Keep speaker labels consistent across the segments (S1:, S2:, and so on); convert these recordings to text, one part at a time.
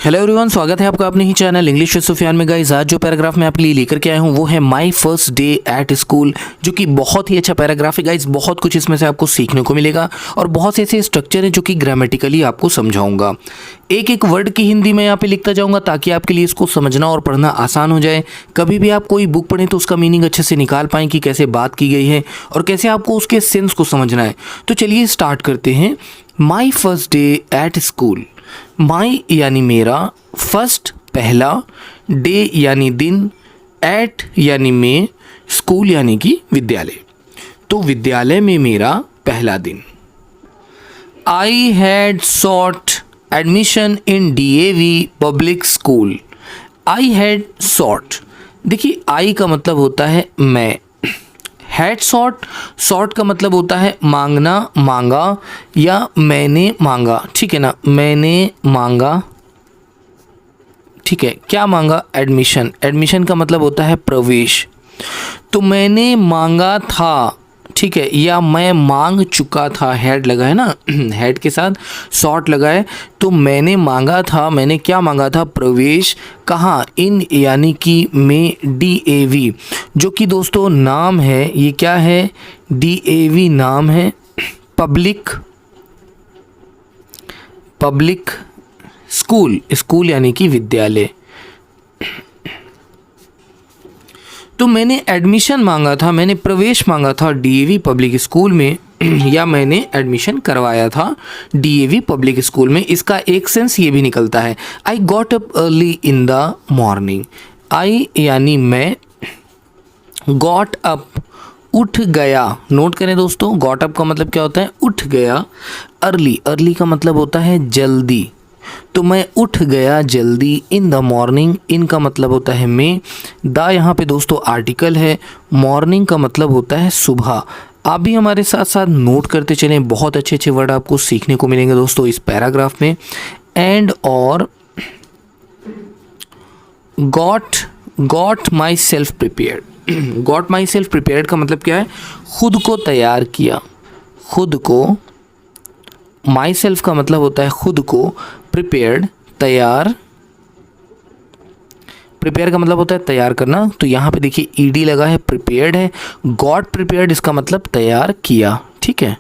S1: Hello everyone, स्वागत है आपका अपने ही चैनल इंग्लिश विद सुफियान में। गाइस, आज जो पैराग्राफ मैं आपके लिए लेकर के आया हूँ वो है my first day at school, जो कि बहुत ही अच्छा पैराग्राफ है। गाइस, बहुत कुछ इसमें से आपको सीखने को मिलेगा और बहुत से ऐसे स्ट्रक्चर हैं जो कि ग्रामेटिकली आपको समझाऊंगा। एक एक वर्ड की हिंदी में यहाँ पे लिखता जाऊँगा ताकि आपके लिए इसको समझना और पढ़ना आसान हो जाए। कभी भी आप कोई बुक पढ़ें तो उसका मीनिंग अच्छे से निकाल पाएँ कि कैसे बात की गई है और कैसे आपको उसके सेंस को समझना है। तो चलिए स्टार्ट करते हैं। My first day at school. My यानी मेरा, फर्स्ट पहला, डे यानी दिन, एट यानी में, स्कूल यानी कि विद्यालय। तो विद्यालय में मेरा पहला दिन। I had sought admission in DAV public school. I had sought, देखिए आई का मतलब होता है मैं, हैड सॉट, सॉट का मतलब होता है मांगना, मांगा या मैंने मांगा, ठीक है ना। मैंने मांगा, ठीक है। क्या मांगा? एडमिशन। एडमिशन का मतलब होता है प्रवेश। तो मैंने मांगा था, ठीक है, या मैं मांग चुका था। हेड लगा है ना, हेड के साथ सॉर्ट लगा है। तो मैंने मांगा था, मैंने क्या मांगा था? प्रवेश। कहाँ? इन यानी कि में, डीएवी, जो कि दोस्तों नाम है। ये क्या है? डीएवी नाम है, पब्लिक स्कूल। स्कूल यानी कि विद्यालय। तो मैंने एडमिशन मांगा था, मैंने प्रवेश मांगा था डीएवी पब्लिक स्कूल में, या मैंने एडमिशन करवाया था डीएवी पब्लिक स्कूल में। इसका एक सेंस ये भी निकलता है, I got up early in the morning. I यानी मैं, गॉट अप उठ गया। नोट करें दोस्तों, गॉट अप का मतलब क्या होता है? उठ गया। अर्ली, अर्ली का मतलब होता है जल्दी। तो मैं उठ गया जल्दी। इन द मॉर्निंग, इन का मतलब होता है में, द यहाँ पे दोस्तों आर्टिकल है, मॉर्निंग का मतलब होता है सुबह। आप भी हमारे साथ साथ नोट करते चलें, बहुत अच्छे अच्छे वर्ड आपको सीखने को मिलेंगे दोस्तों इस पैराग्राफ में। एंड और got my self prepared. Got my self prepared का मतलब क्या है? खुद को तैयार किया। खुद को, माई सेल्फ का मतलब होता है खुद को, प्रिपेयर्ड तैयार, प्रिपेयर का मतलब होता है तैयार करना। तो यहाँ पे देखिए ईडी लगा है, प्रिपेयर्ड है। गॉट प्रिपेयर्ड, इसका मतलब तैयार किया, ठीक है।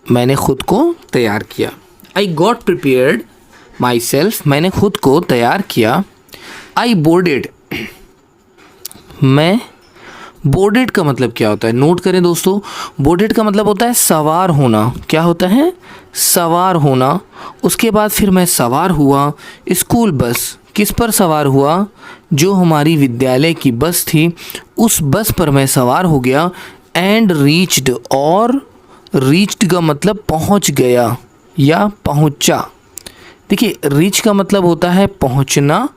S1: मैंने खुद को तैयार किया। I got prepared my self, मैंने खुद को तैयार किया। आई बोर्डेड, मैं, बोर्डेड का मतलब क्या होता है? नोट करें दोस्तों, बोर्डेड का मतलब होता है सवार होना। क्या होता है? सवार होना। उसके बाद फिर मैं सवार हुआ स्कूल बस। किस पर सवार हुआ? जो हमारी विद्यालय की बस थी, उस बस पर मैं सवार हो गया। एंड रीच्ड, और रीच्ड का मतलब पहुंच गया या पहुंचा। देखिए रीच का मतलब होता है पहुंचना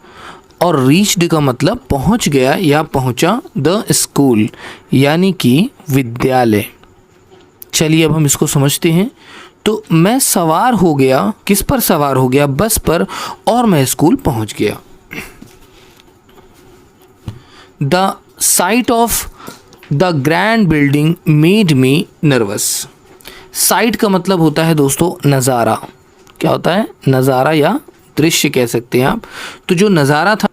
S1: और रीच्ड का मतलब पहुंच गया या पहुंचा। द स्कूल यानी कि विद्यालय। चलिए अब हम इसको समझते हैं। तो मैं सवार हो गया, किस पर सवार हो गया? बस पर, और मैं स्कूल पहुंच गया। The site of the grand building made me nervous. Site का मतलब होता है दोस्तों नज़ारा। क्या होता है? नज़ारा या दृश्य कह सकते हैं आप। तो जो नज़ारा था,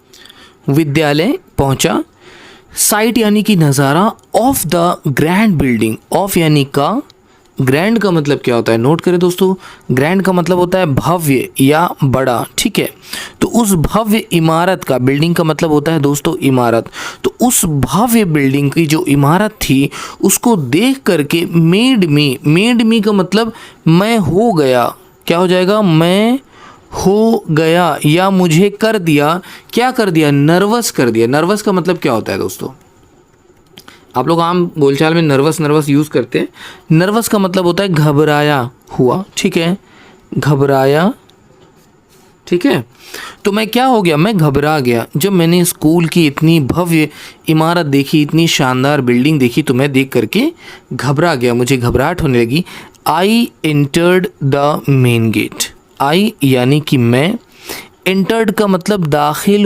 S1: विद्यालय पहुंचा। साइट यानी कि नज़ारा, of the grand building, of यानी का, ग्रैंड का मतलब क्या होता है? नोट करें दोस्तों, ग्रैंड का मतलब होता है भव्य या बड़ा, ठीक है। तो उस भव्य इमारत का, बिल्डिंग का मतलब होता है दोस्तों इमारत। तो उस भव्य बिल्डिंग की जो इमारत थी उसको देख करके मेड मी का मतलब मैं हो गया। क्या हो जाएगा? मैं हो गया या मुझे कर दिया। क्या कर दिया? नर्वस कर दिया। नर्वस का मतलब क्या होता है दोस्तों? आप लोग आम बोलचाल में नर्वस यूज़ करते हैं। नर्वस का मतलब होता है घबराया हुआ, ठीक है, घबराया, ठीक है। तो मैं क्या हो गया? मैं घबरा गया। जब मैंने स्कूल की इतनी भव्य इमारत देखी, इतनी शानदार बिल्डिंग देखी, तो मैं देख करके घबरा गया, मुझे घबराहट होने लगी। I entered the main gate. I यानी कि मैं, एंटर्ड का मतलब दाखिल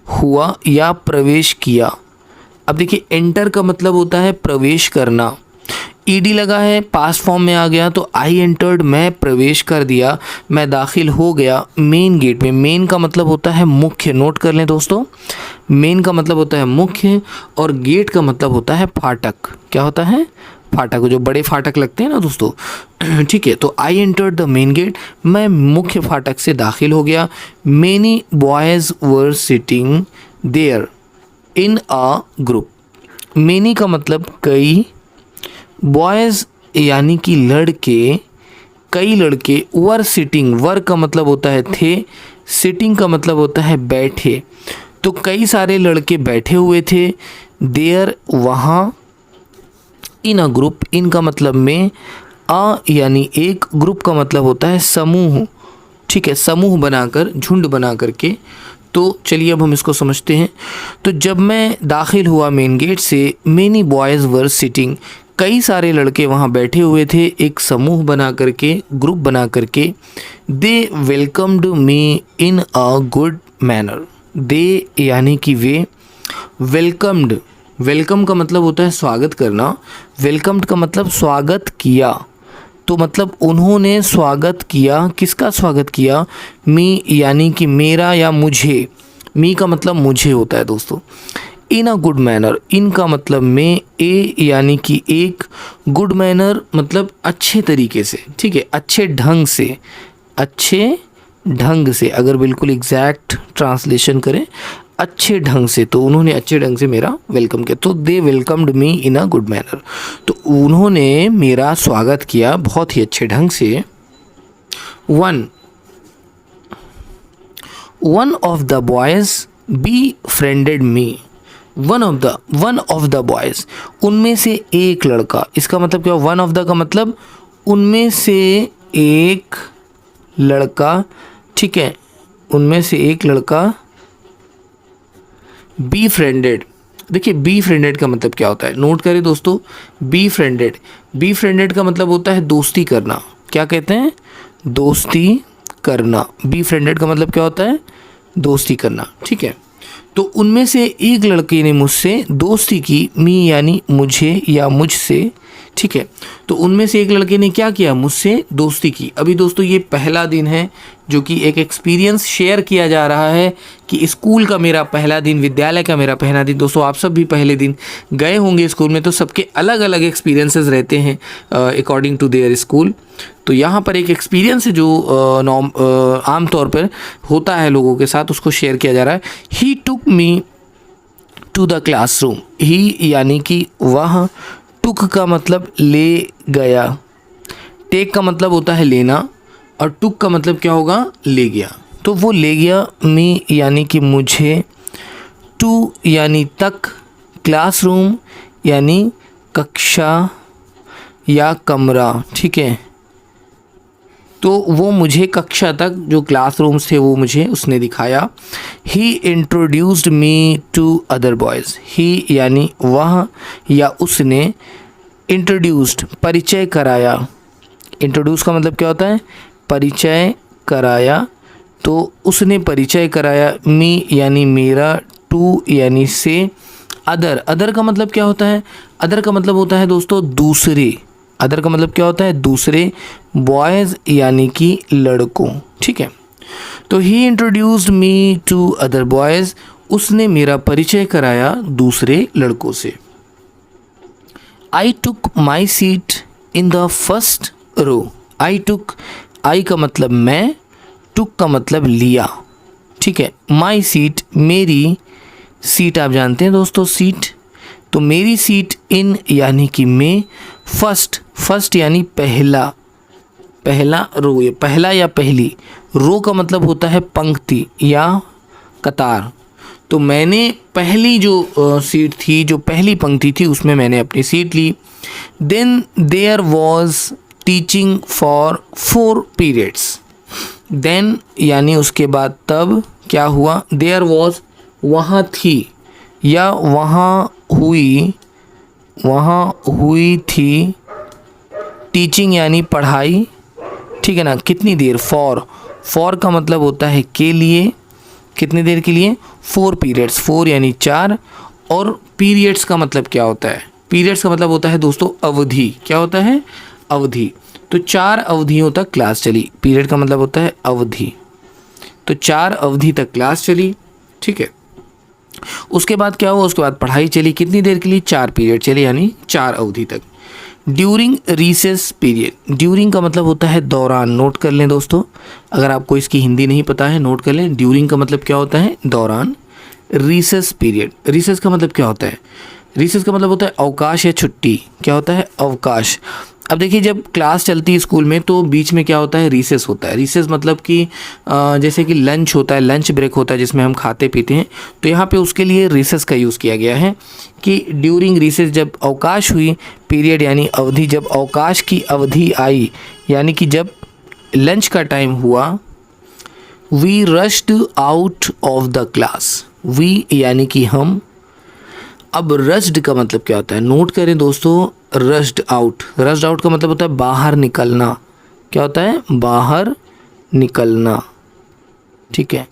S1: हुआ या प्रवेश किया। अब देखिए एंटर का मतलब होता है प्रवेश करना। ईडी लगा है, पास्ट फॉर्म में आ गया, तो आई एंटर्ड मैं प्रवेश कर दिया, मैं दाखिल हो गया मेन गेट में। मेन का मतलब होता है मुख्य, नोट कर लें दोस्तों, मेन का मतलब होता है मुख्य और गेट का मतलब होता है फाटक। क्या होता है? फाटक, जो बड़े फाटक लगते हैं ना दोस्तों, ठीक है। तो I entered the main gate, मैं मुख्य फाटक से दाखिल हो गया। Many boys were sitting there in a group. Many का मतलब कई, बॉयज़ यानी कि लड़के, कई लड़के, वर सिटिंग, वर का मतलब होता है थे, सिटिंग का मतलब होता है बैठे, तो कई सारे लड़के बैठे हुए थे। देयर वहाँ, इन अ ग्रुप, इन का मतलब में, अ यानी एक, ग्रुप का मतलब होता है समूह, ठीक है, समूह बनाकर, झुंड बना करके। तो चलिए अब हम इसको समझते हैं। तो जब मैं दाखिल हुआ मेन गेट से, मेनी बॉयज़ वर सिटिंग, कई सारे लड़के वहाँ बैठे हुए थे, एक समूह बना करके, ग्रुप बना करके। They welcomed me in a good manner. They यानी कि वे, वेलकम्ड, वेलकम का मतलब होता है स्वागत करना, वेलकम्ड का मतलब स्वागत किया, तो मतलब उन्होंने स्वागत किया, किसका स्वागत किया? मी यानी कि मेरा या मुझे, मी का मतलब मुझे होता है दोस्तों। इन अ गुड मैनर, इन का मतलब में, ए यानी कि एक, गुड मैनर मतलब अच्छे तरीके से, ठीक है, अच्छे ढंग से, अच्छे ढंग से, अगर बिल्कुल एग्जैक्ट ट्रांसलेशन करें, अच्छे ढंग से, तो उन्होंने अच्छे ढंग से मेरा वेलकम किया। तो they welcomed me in a good manner, तो उन्होंने मेरा स्वागत किया बहुत ही अच्छे ढंग से। One of the boys befriended me. One of the boys, उनमें से एक लड़का, इसका मतलब क्या? वन ऑफ द का मतलब उनमें से एक लड़का, ठीक है, उनमें से एक लड़का। बी फ्रेंडेड, देखिए बी फ्रेंडेड का मतलब क्या होता है, नोट करें दोस्तों। बी फ्रेंडेड, बी फ्रेंडेड का मतलब होता है दोस्ती करना। क्या कहते हैं? दोस्ती करना। बी फ्रेंडेड का मतलब क्या होता है? दोस्ती करना, ठीक है। तो उनमें से एक लड़के ने मुझसे दोस्ती की, मी यानी मुझे या मुझसे, ठीक है। तो उनमें से एक लड़के ने क्या किया? मुझसे दोस्ती की। अभी दोस्तों ये पहला दिन है जो कि एक एक्सपीरियंस शेयर किया जा रहा है कि स्कूल का मेरा पहला दिन, विद्यालय का मेरा पहला दिन। दोस्तों आप सब भी पहले दिन गए होंगे स्कूल में, तो सबके अलग अलग एक्सपीरियंसेस रहते हैं अकॉर्डिंग टू देयर स्कूल। तो यहाँ पर एक एक्सपीरियंस है जो आमतौर पर होता है लोगों के साथ, उसको शेयर किया जा रहा है। ही टुक मी टू द क्लासरूम। ही यानी कि वह, टुक का मतलब ले गया, टेक का मतलब होता है लेना, और टुक का मतलब क्या होगा? ले गया। तो वो ले गया, मी यानी कि मुझे, टू यानी तक, क्लासरूम यानी कक्षा या कमरा, ठीक है। तो वो मुझे कक्षा तक, जो क्लासरूम्स थे वो मुझे उसने दिखाया। He introduced me to other boys. He यानी वह या उसने, इंट्रोड्यूस्ड परिचय कराया। इंट्रोड्यूस का मतलब क्या होता है? परिचय कराया, तो उसने परिचय कराया। मी यानी मेरा, टू यानी से, अदर, अदर का मतलब क्या होता है? अदर का मतलब होता है दोस्तों दूसरे। अदर का मतलब क्या होता है? दूसरे। बॉयज़ यानी कि लड़कों, ठीक है। तो he introduced me to other boys, उसने मेरा परिचय कराया दूसरे लड़कों से। I took my seat in the first row. I took, I का मतलब मैं, टुक का मतलब लिया, ठीक है। माई सीट मेरी, सीट आप जानते हैं दोस्तों सीट, तो मेरी सीट, इन यानी कि में, फर्स्ट, फर्स्ट यानी पहला, पहला रो, ये पहला या पहली, रो का मतलब होता है पंक्ति या कतार। तो मैंने पहली जो सीट थी, जो पहली पंक्ति थी, उसमें मैंने अपनी सीट ली। Then there was teaching for 4 periods. Then यानी उसके बाद, तब क्या हुआ? देयर वॉज वहाँ थी या वहाँ हुई थी, टीचिंग यानी पढ़ाई, ठीक है ना। कितनी देर? फॉर का मतलब होता है के लिए, कितनी देर के लिए? 4 पीरियड्स, 4 यानी 4, और पीरियड्स का मतलब क्या होता है? पीरियड्स का मतलब होता है दोस्तों अवधि। क्या होता है? अवधि। तो 4 अवधियों तक क्लास चली। पीरियड का मतलब होता है अवधि। तो 4 अवधि तक क्लास चली, ठीक है। उसके बाद क्या हुआ? उसके बाद पढ़ाई चली। कितनी देर के लिए? 4 पीरियड चले, यानी 4 अवधि तक। ड्यूरिंग रिसेस पीरियड, ड्यूरिंग का मतलब होता है दौरान। नोट कर लें दोस्तों, अगर आपको इसकी हिंदी नहीं पता है नोट कर लें। ड्यूरिंग का मतलब क्या होता है? दौरान। रिसेस पीरियड, रिसेस का मतलब क्या होता है? रिसेस का मतलब होता है अवकाश या छुट्टी। क्या होता है? अवकाश। अब देखिए, जब क्लास चलती है स्कूल में तो बीच में क्या होता है? रिसेस होता है। रिसेस मतलब कि जैसे कि लंच होता है, लंच ब्रेक होता है जिसमें हम खाते पीते हैं, तो यहाँ पे उसके लिए रिसेस का यूज़ किया गया है कि ड्यूरिंग रिसेस, जब अवकाश हुई, पीरियड यानी अवधि, जब अवकाश की अवधि आई यानी कि जब लंच का टाइम हुआ, we rushed out of the class. We यानी कि हम। अब रश्ड का मतलब क्या होता है? नोट करें दोस्तों, रश्ड आउट। रश्ड आउट का मतलब होता है बाहर निकलना। क्या होता है? बाहर निकलना, ठीक है।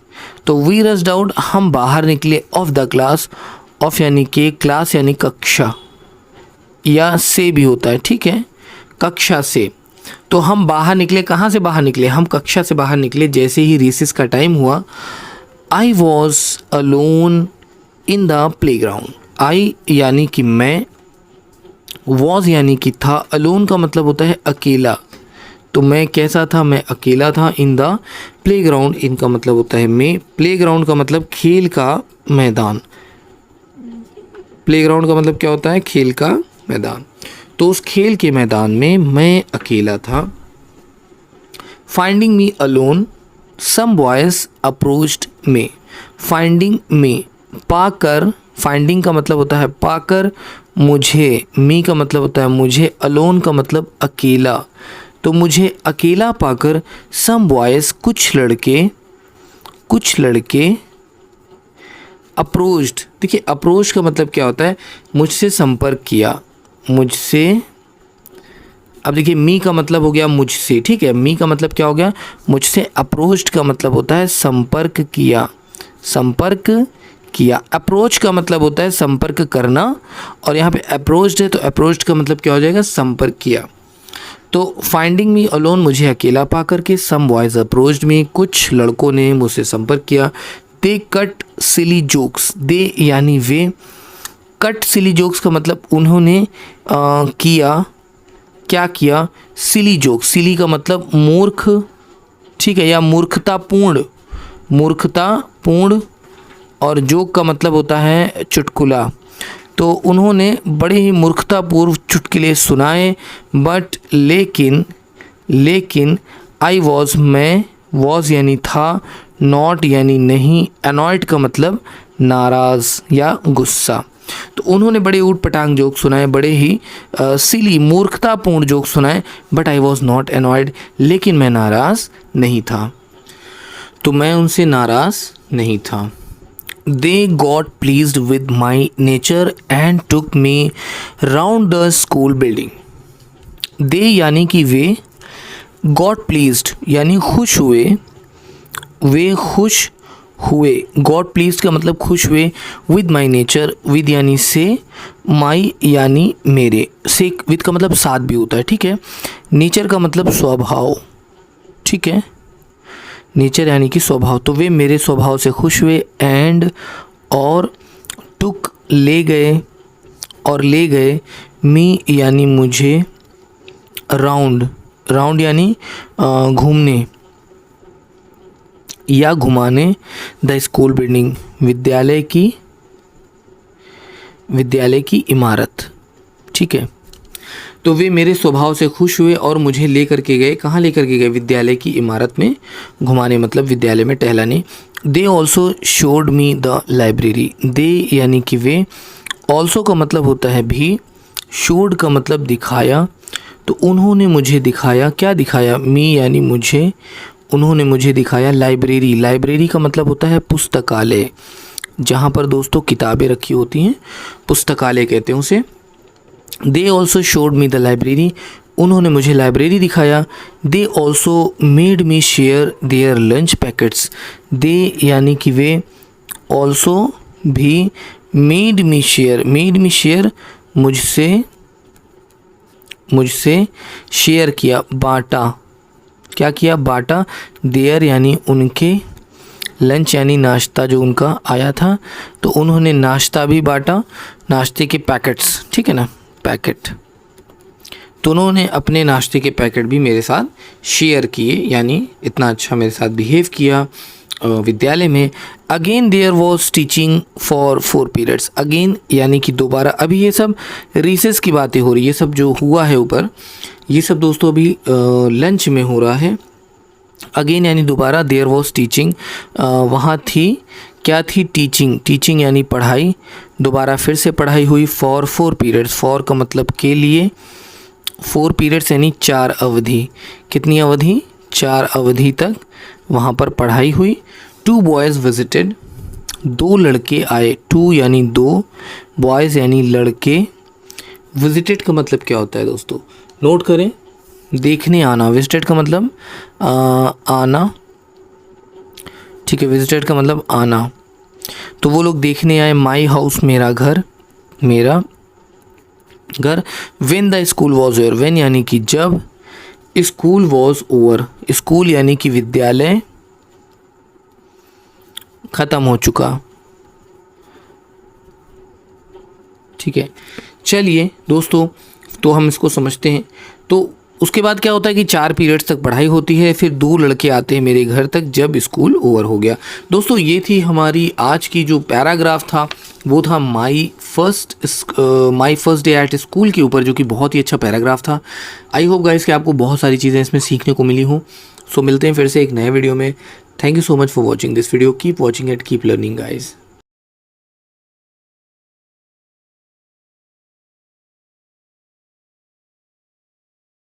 S1: तो वी रश्ड आउट, हम बाहर निकले, ऑफ द क्लास। ऑफ यानी कि क्लास यानी कक्षा, या से भी होता है, ठीक है, कक्षा से। तो हम बाहर निकले। कहाँ से बाहर निकले? हम कक्षा से बाहर निकले जैसे ही रिसेस का टाइम हुआ। I was alone in the playground. I यानी कि मैं, वॉज यानी कि था, अलोन का मतलब होता है अकेला। तो मैं कैसा था? मैं अकेला था। इन द प्लेग्राउंड, इनका मतलब होता है मैं। प्लेग्राउंड का मतलब खेल का मैदान। प्लेग्राउंड का मतलब क्या होता है? खेल का मैदान। तो उस खेल के मैदान में मैं अकेला था। फाइंडिंग मी अलोन, सम बॉयज़ अप्रोच्ड मी। फाइंडिंग मी, पाकर। फाइंडिंग का मतलब होता है पाकर, मुझे। मी का मतलब होता है मुझे। अलोन का मतलब अकेला। तो मुझे अकेला पाकर सम बॉयज़, कुछ लड़के अप्रोच्ड। देखिए, अप्रोच का मतलब क्या होता है? मुझसे संपर्क किया, मुझसे। अब देखिए, मी का मतलब हो गया मुझसे, ठीक है। मी का मतलब क्या हो गया? मुझसे। अप्रोच्ड का मतलब होता है संपर्क किया, संपर्क किया। अप्रोच का मतलब होता है संपर्क करना, और यहाँ पे अप्रोच्ड है तो अप्रोच्ड का मतलब क्या हो जाएगा? संपर्क किया। तो फाइंडिंग मी अलोन, मुझे अकेला पा करके, सम बॉयज़ अप्रोच्ड मी, कुछ लड़कों ने मुझसे संपर्क किया। दे कट सिली जोक्स, दे यानी वे। कट सिली जोक्स का मतलब उन्होंने किया, क्या किया? सिली जोक। सिली का मतलब मूर्ख, ठीक है, या मूर्खतापूर्ण। मूर्खतापूर्ण। और जोक का मतलब होता है चुटकुला। तो उन्होंने बड़े ही मूर्खतापूर्व चुटकुले सुनाए। बट लेकिन आई वॉज, मैं, वॉज यानी था, नॉट यानी नहीं, अनॉयड का मतलब नाराज़ या गुस्सा। तो उन्होंने बड़े ऊट पटांग जोक सुनाए, बड़े ही सिली मूर्खतापूर्ण जोक सुनाए। But I was not annoyed, लेकिन मैं नाराज़ नहीं था। तो मैं उनसे नाराज़ नहीं था। They got pleased with my nature and took me round the school building. They यानी कि वे, got pleased यानी खुश हुए, वे खुश हुए। got pleased का मतलब खुश हुए। with my nature, with यानी से, my यानी मेरे, से with का मतलब साथ भी होता है, ठीक है। नेचर का मतलब स्वभाव, ठीक है, नेचर यानी कि स्वभाव। तो वे मेरे स्वभाव से खुश हुए। एंड और, टुक ले गए, और ले गए, मी यानी मुझे, राउंड, राउंड यानी घूमने या घुमाने, द स्कूल बिल्डिंग, विद्यालय की इमारत, ठीक है। तो वे मेरे स्वभाव से खुश हुए और मुझे लेकर के गए। कहाँ लेकर के गए? विद्यालय की इमारत में घुमाने, मतलब विद्यालय में टहलाने। They also showed me the library. They यानी कि वे, ऑल्सो का मतलब होता है भी, शोड का मतलब दिखाया। तो उन्होंने मुझे दिखाया, क्या दिखाया? मी यानी मुझे, उन्होंने मुझे दिखाया लाइब्रेरी। लाइब्रेरी का मतलब होता है पुस्तकालय, जहाँ पर दोस्तों किताबें रखी होती हैं, पुस्तकालय कहते हैं उसे। They also showed me the library, उन्होंने मुझे लाइब्रेरी दिखाया। They also made me share their lunch packets. They यानी कि वे, ऑल्सो भी, made me share, made me share मुझसे शेयर किया, बांटा, क्या किया, बांटा। देयर यानी उनके, लंच यानी नाश्ता जो उनका आया था, तो उन्होंने नाश्ता भी बांटा, नाश्ते के पैकेट्स, ठीक है ना, पैकेट, तो उन्होंने अपने नाश्ते के पैकेट भी मेरे साथ शेयर किए, यानी इतना अच्छा मेरे साथ बिहेव किया विद्यालय में। Again there was teaching for 4 periods, again यानी कि दोबारा। अभी ये सब रिसेस की बातें हो रही है, ये सब जो हुआ है ऊपर, ये सब दोस्तों अभी लंच में हो रहा है। अगेन यानी दोबारा, देयर वॉज टीचिंग, वहाँ थी, क्या थी, टीचिंग, टीचिंग यानी पढ़ाई, दोबारा फिर से पढ़ाई हुई। फॉर 4 पीरियड्स, फॉर का मतलब के लिए, 4 पीरियड्स यानी 4 अवधि, कितनी अवधि, 4 अवधि तक वहाँ पर पढ़ाई हुई। 2 बॉयज़ विजिटेड, 2 लड़के आए, 2 यानी 2, बॉयज़ यानी लड़के। विजिटेड का मतलब क्या होता है दोस्तों, नोट करें, देखने आना। विजिटेड का मतलब आना, ठीक है, विजिटेड का मतलब आना। तो वो लोग देखने आए। माई हाउस, मेरा घर, मेरा घर। When the school was over, when यानी कि जब, स्कूल वॉज ओवर, स्कूल यानी कि विद्यालय ख़त्म हो चुका, ठीक है। चलिए दोस्तों, तो हम इसको समझते हैं। तो उसके बाद क्या होता है कि 4 पीरियड्स तक पढ़ाई होती है, फिर 2 लड़के आते हैं मेरे घर तक जब स्कूल ओवर हो गया। दोस्तों ये थी हमारी आज की जो पैराग्राफ था, वो था माई फर्स्ट डे एट स्कूल के ऊपर, जो कि बहुत ही अच्छा पैराग्राफ था। आई होप गाइस कि आपको बहुत सारी चीज़ें इसमें सीखने को मिली हों। सो मिलते हैं फिर से एक नए वीडियो में। Thank you so much for watching this video. Keep watching it, keep learning guys.